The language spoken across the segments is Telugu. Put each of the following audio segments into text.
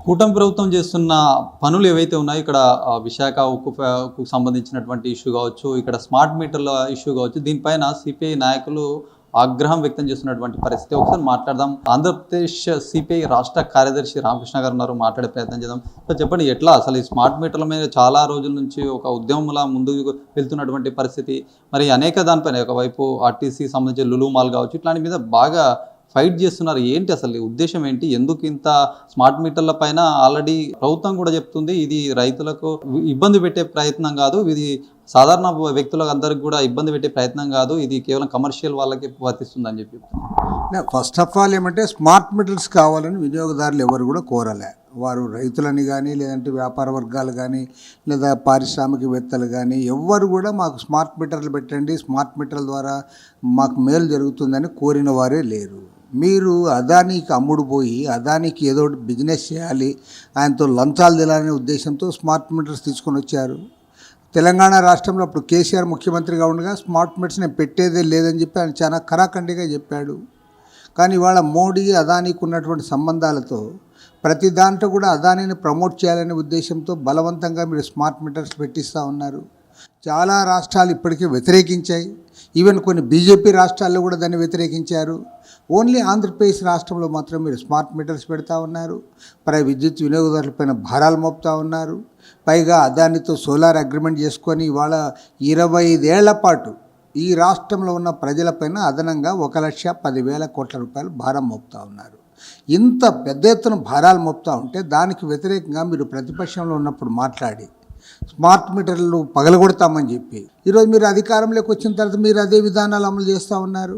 కూటమి ప్రభుత్వం చేస్తున్న పనులు ఏవైతే ఉన్నాయో ఇక్కడ విశాఖ ఉక్కుకు సంబంధించినటువంటి ఇష్యూ కావచ్చు, ఇక్కడ స్మార్ట్ మీటర్ల ఇష్యూ కావచ్చు, దీనిపైన సిపిఐ నాయకులు ఆగ్రహం వ్యక్తం చేస్తున్నటువంటి పరిస్థితి. ఒకసారి మాట్లాడదాం. ఆంధ్రప్రదేశ్ సిపిఐ రాష్ట్ర కార్యదర్శి రామకృష్ణ గారు ఉన్నారు, మాట్లాడే ప్రయత్నం చేద్దాం. సో చెప్పండి, ఎట్లా అసలు ఈ స్మార్ట్ మీటర్ల మీద చాలా రోజుల నుంచి ఒక ఉద్యమంలా ముందుకు వెళ్తున్నటువంటి పరిస్థితి, మరి అనేక దానిపైన ఒకవైపు ఆర్టీసీ సంబంధించి లులు మాల్ కావచ్చు, ఇట్లాంటి మీద బాగా ఫైట్ చేస్తున్నారు. ఏంటి అసలు ఉద్దేశం ఏంటి? ఎందుకు ఇంత స్మార్ట్ మీటర్ల పైన ఆల్రెడీ ప్రభుత్వం కూడా చెప్తుంది ఇది రైతులకు ఇబ్బంది పెట్టే ప్రయత్నం కాదు, ఇది సాధారణ వ్యక్తులకు అందరికి కూడా ఇబ్బంది పెట్టే ప్రయత్నం కాదు, ఇది కేవలం కమర్షియల్ వాళ్ళకి వర్తిస్తుంది అని చెప్పి. ఫస్ట్ ఆఫ్ ఆల్ ఏమంటే స్మార్ట్ మీటర్స్ కావాలని వినియోగదారులు ఎవరు కూడా కోరలే. వారు రైతులని కానీ, లేదంటే వ్యాపార వర్గాలు కానీ, లేదా పారిశ్రామికవేత్తలు కానీ ఎవ్వరు కూడా మాకు స్మార్ట్ మీటర్లు పెట్టండి, స్మార్ట్ మీటర్ల ద్వారా మాకు మేలు జరుగుతుందని కోరిన వారే లేరు. మీరు అదానికి అమ్ముడు పోయి అదానికి ఏదో బిజినెస్ చేయాలి, ఆయనతో లంచాలు తెలాలనే ఉద్దేశంతో స్మార్ట్ మీటర్స్ తీసుకొని వచ్చారు. తెలంగాణ రాష్ట్రంలో అప్పుడు కేసీఆర్ ముఖ్యమంత్రిగా ఉండగా స్మార్ట్ మీటర్స్ నేను పెట్టేదే లేదని చెప్పి ఆయన చాలా కరాఖండిగా చెప్పాడు. కానీ ఇవాళ మోడీ అదానికి ఉన్నటువంటి సంబంధాలతో ప్రతి దాంట్లో కూడా అదానిని ప్రమోట్ చేయాలనే ఉద్దేశంతో బలవంతంగా మీరు స్మార్ట్ మీటర్స్ పెట్టిస్తూ ఉన్నారు. చాలా రాష్ట్రాలు ఇప్పటికే వ్యతిరేకించాయి. ఈవెన్ కొన్ని బీజేపీ రాష్ట్రాల్లో కూడా దాన్ని వ్యతిరేకించారు. ఓన్లీ ఆంధ్రప్రదేశ్ రాష్ట్రంలో మాత్రం మీరు స్మార్ట్ మీటర్స్ పెడతా ఉన్నారు. విద్యుత్ వినియోగదారులపైన భారాలు మోపుతా ఉన్నారు. పైగా అదానితో సోలార్ అగ్రిమెంట్ చేసుకొని ఇవాళ 25 ఏళ్ల పాటు ఈ రాష్ట్రంలో ఉన్న ప్రజలపైన అదనంగా 1,10,000 కోట్ల రూపాయలు భారం మోపుతా ఉన్నారు. ఇంత పెద్ద ఎత్తున భారాలు మోపుతా ఉంటే దానికి వ్యతిరేకంగా మీరు ప్రతిపక్షంలో ఉన్నప్పుడు మాట్లాడి స్మార్ట్ మీటర్లు పగలగొడతామని చెప్పి ఈరోజు మీరు అధికారంలోకి వచ్చిన తర్వాత మీరు అదే విధానాలు అమలు చేస్తూ ఉన్నారు.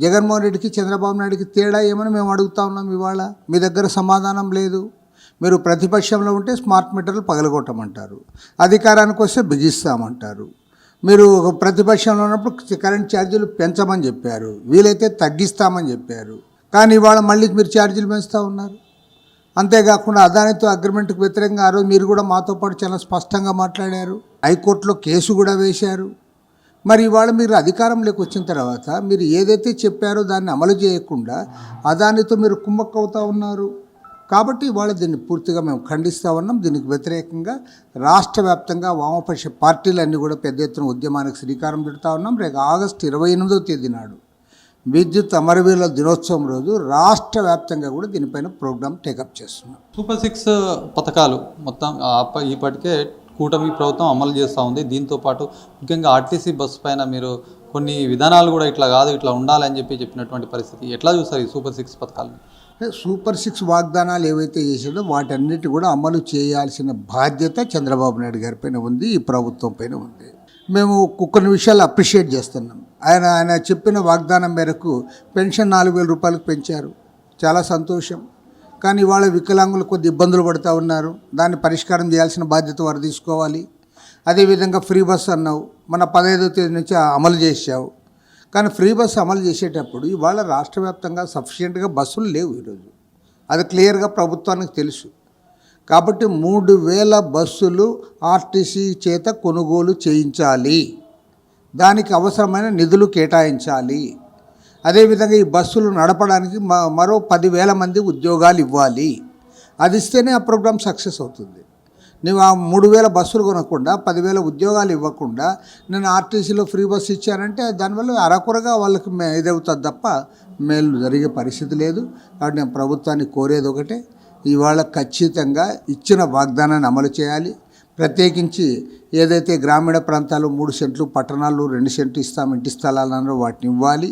జగన్మోహన్ రెడ్డికి చంద్రబాబు నాయుడికి తేడా ఏమని మేము అడుగుతా ఉన్నాం. ఇవాళ మీ దగ్గర సమాధానం లేదు. మీరు ప్రతిపక్షంలో ఉంటే స్మార్ట్ మీటర్లు పగలగొట్టమంటారు, అధికారానికి వస్తే బిగిస్తామంటారు. మీరు ప్రతిపక్షంలో ఉన్నప్పుడు కరెంట్ ఛార్జీలు పెంచమని చెప్పారు, వీలైతే తగ్గిస్తామని చెప్పారు. కానీ ఇవాళ మళ్ళీ మీరు ఛార్జీలు పెంచుతూ ఉన్నారు. అంతేకాకుండా అదానితో అగ్రిమెంట్కి వ్యతిరేకంగా ఆ రోజు మీరు కూడా మాతో పాటు చాలా స్పష్టంగా మాట్లాడారు. హైకోర్టులో కేసు కూడా వేశారు. మరి ఇవాళ మీరు అధికారంలోకి వచ్చిన తర్వాత మీరు ఏదైతే చెప్పారో దాన్ని అమలు చేయకుండా అదానితో మీరు కుమ్మక్కవుతూ ఉన్నారు. కాబట్టి ఇవాళ దీన్ని పూర్తిగా మేము ఖండిస్తూ ఉన్నాం. దీనికి వ్యతిరేకంగా రాష్ట్ర వ్యాప్తంగా వామపక్ష పార్టీలన్నీ కూడా పెద్ద ఎత్తున ఉద్యమానికి శ్రీకారం చుడుతూ ఉన్నాం. రేపు ఆగస్టు 28వ తేదీ నాడు విద్యుత్ అమరవీరుల దినోత్సవం రోజు రాష్ట్ర వ్యాప్తంగా కూడా దీనిపైన ప్రోగ్రాం టేకప్ చేస్తున్నాం. సూపర్ 6 పథకాలు మొత్తం ఇప్పటికే కూటమి ప్రభుత్వం అమలు చేస్తూ ఉంది. దీంతోపాటు ముఖ్యంగా ఆర్టీసీ బస్సు పైన మీరు కొన్ని విధానాలు కూడా ఇట్లా కాదు ఇట్లా ఉండాలని చెప్పినటువంటి పరిస్థితి ఎట్లా చూస్తారు ఈ సూపర్ 6 పథకాలు? సూపర్ 6 వాగ్దానాలు ఏవైతే చేసాడో వాటన్నిటి కూడా అమలు చేయాల్సిన బాధ్యత చంద్రబాబు నాయుడు గారి పైన ఉంది, ఈ ప్రభుత్వం పైన ఉంది. మేము కొన్ని విషయాలు అప్రిషియేట్ చేస్తున్నాం. ఆయన చెప్పిన వాగ్దానం మేరకు పెన్షన్ 4,000 రూపాయలకు పెంచారు, చాలా సంతోషం. కానీ ఇవాళ వికలాంగులు కొద్ది ఇబ్బందులు పడుతూ ఉన్నారు, దాన్ని పరిష్కారం చేయాల్సిన బాధ్యత వారు తీసుకోవాలి. అదేవిధంగా ఫ్రీ బస్ అన్నావు, మన 15వ తేదీ నుంచి అమలు చేసావు. కానీ ఫ్రీ బస్సు అమలు చేసేటప్పుడు ఇవాళ రాష్ట్ర వ్యాప్తంగా సఫిషియెంట్గా బస్సులు లేవు ఈరోజు, అది క్లియర్గా ప్రభుత్వానికి తెలుసు. కాబట్టి 3,000 బస్సులు ఆర్టీసీ చేత కొనుగోలు చేయించాలి, దానికి అవసరమైన నిధులు కేటాయించాలి. అదేవిధంగా ఈ బస్సులు నడపడానికి మరో 10,000 మంది ఉద్యోగాలు ఇవ్వాలి. అది ఇస్తేనే ఆ ప్రోగ్రాం సక్సెస్ అవుతుంది. నువ్వు ఆ 3,000 బస్సులు కొనకుండా 10,000 ఉద్యోగాలు ఇవ్వకుండా నేను ఆర్టీసీలో ఫ్రీ బస్సు ఇచ్చానంటే దానివల్ల అరకొరగా వాళ్ళకి ఇదవుతుంది తప్ప మేలు జరిగే పరిస్థితి లేదు. కాబట్టి నేను ప్రభుత్వాన్ని కోరేది ఒకటే, ఇవాళ ఖచ్చితంగా ఇచ్చిన వాగ్దానాన్ని అమలు చేయాలి. ప్రత్యేకించి ఏదైతే గ్రామీణ ప్రాంతాలు 3 సెంట్లు, పట్టణాల్లో 2 సెంట్లు ఇస్తాం ఇంటి స్థలాలన్నారో వాటిని ఇవ్వాలి.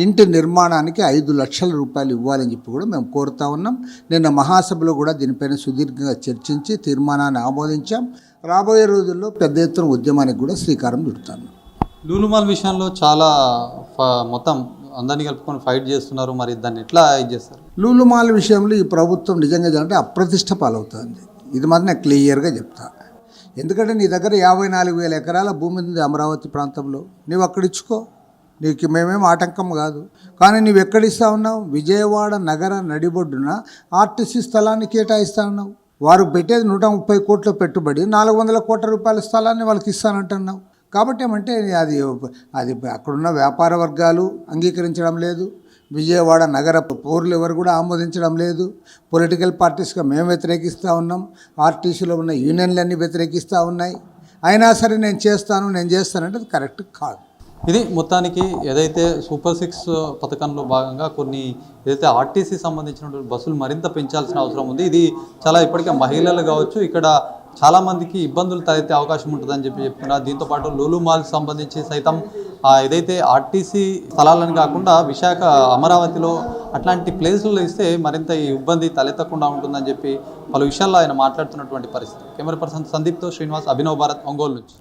ఇంటి నిర్మాణానికి 5 లక్షల రూపాయలు ఇవ్వాలని చెప్పి కూడా మేము కోరుతా ఉన్నాం. నిన్న మహాసభలో కూడా దీనిపైన సుదీర్ఘంగా చర్చించి తీర్మానాన్ని ఆమోదించాం. రాబోయే రోజుల్లో పెద్ద ఎత్తున ఉద్యమానికి కూడా శ్రీకారం చుడతాను. లులు మాల్ విషయంలో చాలా మొత్తం అందరినీ కలుపుకొని ఫైట్ చేస్తున్నారు, మరి దాన్ని ఎట్లా చేస్తారు? లులు మాల్ విషయంలో ఈ ప్రభుత్వం నిజంగా అంటే అప్రతిష్ట పాలవుతుంది. ఇది మాత్రం నేను క్లియర్గా చెప్తా. ఎందుకంటే నీ దగ్గర 54,000 ఎకరాల భూమి ఉంది అమరావతి ప్రాంతంలో, నువ్వు అక్కడ ఇచ్చుకో, నీకు మేమేం ఆటంకం కాదు. కానీ నువ్వు ఎక్కడిస్తా ఉన్నావు? విజయవాడ నగర నడిబొడ్డున ఆర్టీసీ స్థలాన్ని కేటాయిస్తా ఉన్నావు. వారు పెట్టేది 130 కోట్ల పెట్టుబడి, 400 కోట్ల రూపాయల స్థలాన్ని వాళ్ళకి ఇస్తానంటున్నావు. కాబట్టి ఏమంటే అది అక్కడున్న వ్యాపార వర్గాలు అంగీకరించడం లేదు, విజయవాడ నగర పౌరులు ఎవరు కూడా ఆమోదించడం లేదు. పొలిటికల్ పార్టీస్గా మేము వ్యతిరేకిస్తూ ఉన్నాం, ఆర్టీసీలో ఉన్న యూనియన్లన్నీ వ్యతిరేకిస్తూ ఉన్నాయి. అయినా సరే నేను చేస్తానంటే అది కరెక్ట్ కాదు. ఇది మొత్తానికి ఏదైతే సూపర్ 6 పథకంలో భాగంగా కొన్ని ఏదైతే ఆర్టీసీ సంబంధించినటువంటి బస్సులు మరింత పెంచాల్సిన అవసరం ఉంది. ఇది చాలా ఇప్పటికే మహిళలు కావచ్చు ఇక్కడ చాలామందికి ఇబ్బందులు తలెత్తే అవకాశం ఉంటుందని చెప్తున్నారు. దీంతోపాటు లూలు మాల్కి సంబంధించి సైతం ఏదైతే ఆర్టీసీ స్థలాలను కాకుండా విశాఖ అమరావతిలో అట్లాంటి ప్లేసులు ఇస్తే మరింత ఈ ఇబ్బంది తలెత్తకుండా ఉంటుందని చెప్పి పలు విషయాల్లో ఆయన మాట్లాడుతున్నటువంటి పరిస్థితి. కెమెరా పర్సన్ సందీప్తో శ్రీనివాస్, అభినవ్ భారత్, ఒంగోలు నుంచి.